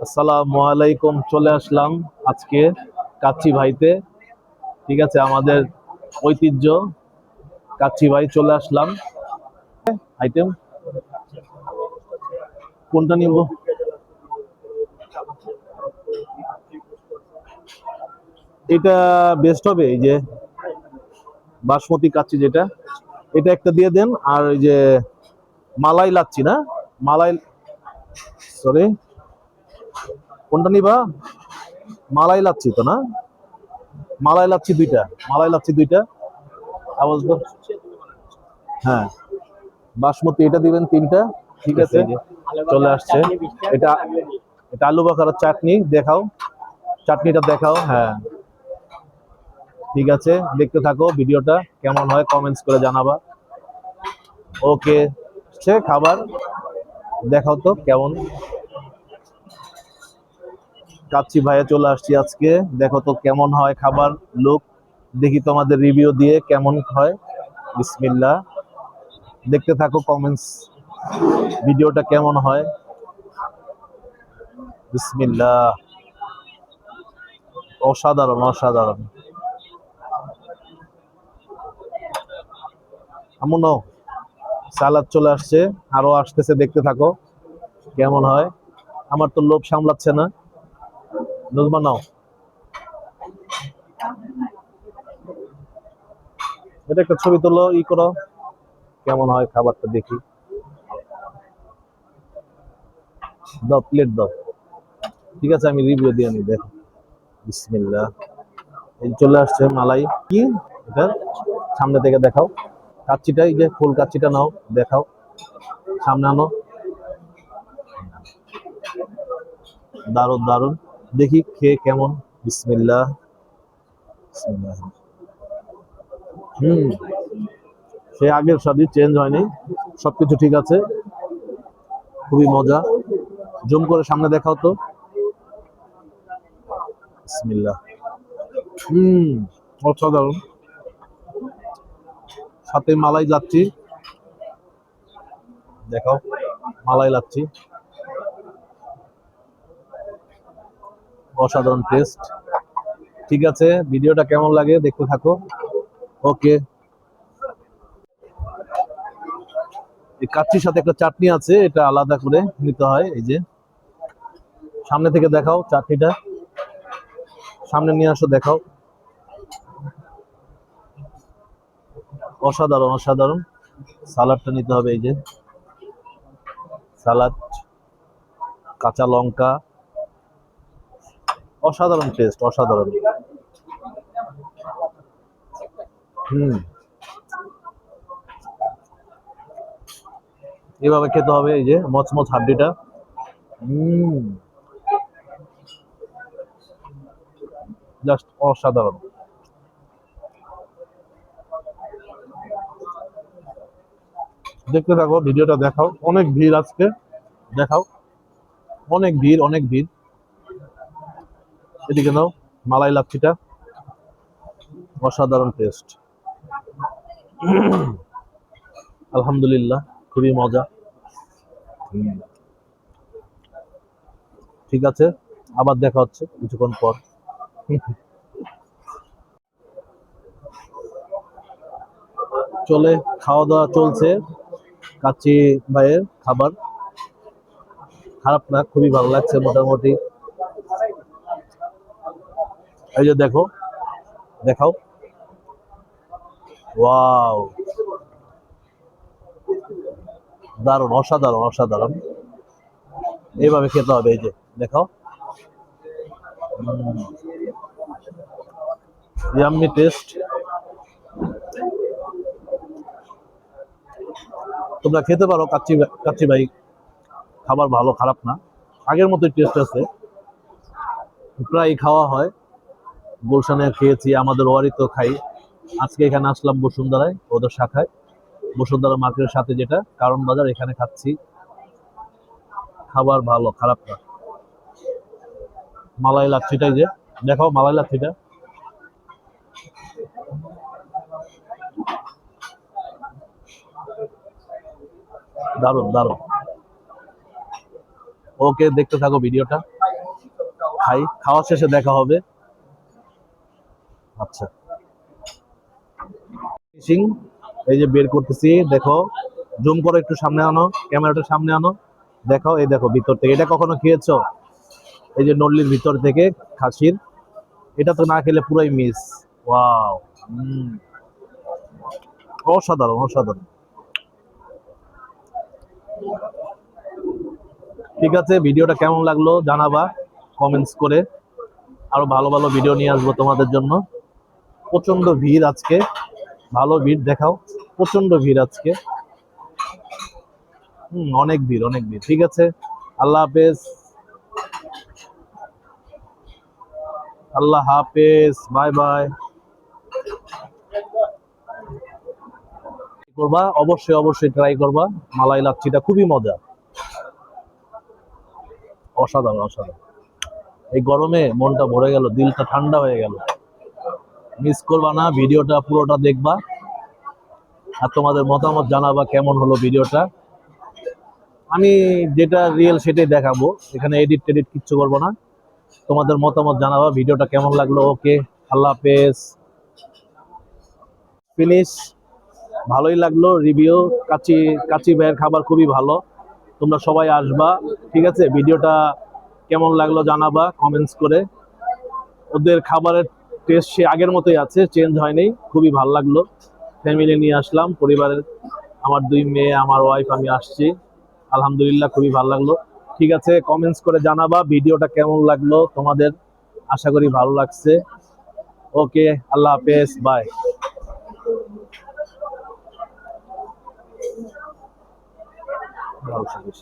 আসসালামু আলাইকুম। চলে আসলাম আজকে কাচ্চি ভাইতে। ঠিক আছে, আমাদের ঐতিহ্য কাচ্চি ভাই চলে আসলাম। আইটেম কোনটা নিব? এটা বেস্ট হবে, এই যে বাসমতি কাচ্চি যেটা, এটা একটা দিয়ে দেন। আর ওই যে মালাই লাচ্ছি না, মালাই, সরি, কোনটা নিবা? মালাই লাচ্ছি তো না? মালাই লাচ্ছি দুইটা, মালাই লাচ্ছি দুইটা। আওয়াজ দাও। হ্যাঁ, বাসমতি এটা দিবেন তিনটা। ঠিক আছে, এই যে চলে আসছে। এটা এটা আলু বাখারার চাটনি দেখাও, চাটনিটা দেখাও। হ্যাঁ, ঠিক আছে, দেখতে থাকো ভিডিওটা, কেমন হয় কমেন্টস করে জানাবা। ওকে, সে খাবার দেখাও তো কেমন। কাচ্চি ভাইয়া চলে আসছি আজকে, দেখো তো কেমন হয় খাবার লুক। দেখি তোমাদের রিভিউ দিয়ে কেমন হয়। বিসমিল্লাহ, দেখতে থাকো কমেন্টস, ভিডিওটা কেমন হয়। বিসমিল্লাহ, অসাধারণ অসাধারণ। এমনও সালাদ চলে আসছে, আরো আসতেছে, দেখতে থাকো কেমন হয়। আমার তো লোভ সামলাচ্ছে না। নজমা নাও, এটা একটা ছবি তোলো, ই করো, কেমন হয় খাবারটা দেখি। দাও, প্লেট দাও। ঠিক আছে, আমি রিভিউ দিয়ে নি, দেখো। বিসমিল্লাহ, এই চলে আসছে মালাই। কি এটা? সামনে থেকে দেখাও কাচ্চিটা, এই যে ফুল কাচ্চিটা নাও, দেখাও, সামনে আনো। দারুন দারুন, দেখি খেয়ে কেমন। বিসমিল্লাহ, বিসমিল্লাহ। হুম, সে আগের স্বাদই, চেঞ্জ হয়নি, সবকিছু ঠিক আছে, খুবই মজা। জুম করে সামনে দেখাও তো। বিসমিল্লাহ। হুম, অসাধারণ। সাথে মালাই যাচ্ছি, দেখাও, মালাই লাচ্ছি, অসাধারণ টেস্ট। ঠিক আছে, ভিডিওটা কেমন লাগে দেখতে থাকো। ওকে, এই কাচ্চির সাথে একটা চাটনি আছে, এটা আলাদা করে নিতে হয়। এই যে সামনে থেকে দেখাও চাটনিটা, সামনে নিয়ে আসো, দেখাও। অসাধারণ অসাধারণ। সালাডটা নিতে হবে, এই যে সালাড, কাঁচা লঙ্কা, অসাধারণ টেস্ট, অসাধারণ। হুম, এভাবে খেতে হবে, এই যে মচমচ হাড্ডিটা। হুম, জাস্ট অসাধারণ। দেখতে থাকো, ভিডিওটা দেখাও। অনেক ভিড় আজকে, দেখাও, অনেক ভিড়, অনেক ভিড়। এদিকে নাও, মালাই লাচ্ছিটা, অসাধারণ টেস্ট। আলহামদুলিল্লাহ, খুবই মজা। ঠিক আছে, আবার দেখা হচ্ছে কিছুক্ষণ পর। চলে, খাওয়া দাওয়া চলছে। কাচ্চি ভাইয়ের খাবার খারাপ না, খুবই ভালো লাগছে মোটামুটি। এই যে দেখো, দেখাও, ওয়াও, দারুণ, অসাধারণ অসাধারণ। এইভাবে খেতে হবে, এই যে দেখাও। Yummy test. তোমরা খেতে পারো কাচ্চি, কাচ্চি ভাই খাবার ভালো, খারাপ না, আগের মতোই টেস্ট আছে। প্রায় খাওয়া হয়, গুলশানে খেয়েছি, আমাদের ওয়ারিতেও খাই। আজকে এখানে আসলাম বসুন্ধরায়, ওদের শাখায়, বসুন্ধরা মার্কেটের সাথে যেটা কারণ বাজার, এখানে খাচ্ছি। খাবার ভালো, খারাপ না। মালাই লাচ্ছিটাই যে দেখো, মালাই লাচ্ছিটা দারুণ দারুণ। ওকে, দেখতে থাকো ভিডিওটা। খাই, খাওয়া শেষে দেখা হবে। আচ্ছা, ফিশিং এই যে বের করতেছি, দেখো জুম করে একটু সামনে আনো, ক্যামেরাটা সামনে আনো, দেখো এই দেখো ভিতর থেকে। এটা কখনো খেয়েছো? এই যে নল্লির ভিতর থেকে খাসির, এটা তো না খেলে পুরাই মিস। ওয়াও, অসাধারণ অসাধারণ। ঠিক আছে, ভিডিওটা কেমন লাগলো জানাবা কমেন্টস করে। আরো ভালো ভালো ভিডিও নিয়ে আসবো তোমাদের জন্য। প্রচন্ড ভিড় আজকে, ভালো ভিড় দেখাও। প্রচন্ড ভিড় আজকে, অনেক ভিড় অনেক ভিড়। ঠিক আছে, আল্লাহ হাফেজ। আল্লাহ হাফেজ, বাই বাই। করবা অবশ্যই, অবশ্যই ট্রাই করবা। মালাই লাচ্ছিটা খুবই মজা, অসাধারণ অসাধারণ। এই গরমে মনটা ভরে গেল, দিলটা ঠান্ডা হয়ে গেল। মিস করবা না, ভিডিওটা পুরোটা দেখবা আর তোমাদের মতামত জানাবা কেমন হলো ভিডিওটা। আমি যেটা রিয়েল সেটাই দেখাবো, এখানে এডিট টেডিট কিচ্ছু করবো না। তোমাদের মতামত জানাবা ভিডিওটা কেমন লাগলো। ওকে, আল্লাহ হাফেজ, ফিনিশ। ভালোই লাগলো রিভিউ। কাচি কাচি ভাইয়ের খাবার খুবই ভালো, তোমরা সবাই আসবা। ঠিক আছে, ভিডিওটা কেমন লাগলো জানাবা কমেন্টস করে। ওদের খাবারের টেস্ট সে আগের মতোই আছে, চেঞ্জ হয়নি। খুবই ভালো লাগলো, ফ্যামিলি নিয়ে আসলাম, পরিবারের আমার 2 মেয়ে, আমার ওয়াইফ, আমি আসছি। আলহামদুলিল্লাহ, খুবই ভালো লাগলো। ঠিক আছে, কমেন্টস করে জানাবা ভিডিওটা কেমন লাগলো তোমাদের। আশা করি ভালো লাগছে। ওকে, আল্লাহ হাফেজ, বাই। ভালো থাকিস।